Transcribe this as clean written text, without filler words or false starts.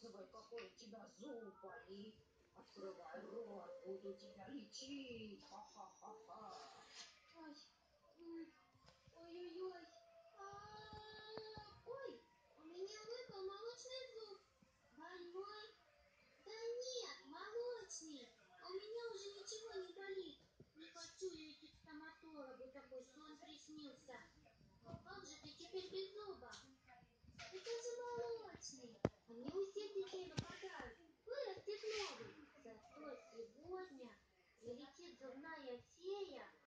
Показывай, какой у тебя зуб болит. Открывай рот, буду тебя лечить. Ха-ха-ха-ха. Ой, ой-ой-ой. Ой, у меня выпал молочный зуб. Больной? Да нет, молочный. А у меня уже ничего не болит. Не хочу я идти к стоматологу, такой сон приснился. Как же ты теперь без зуба? Это же молочный. А мне у всех детей выпадают. Вырастет новый.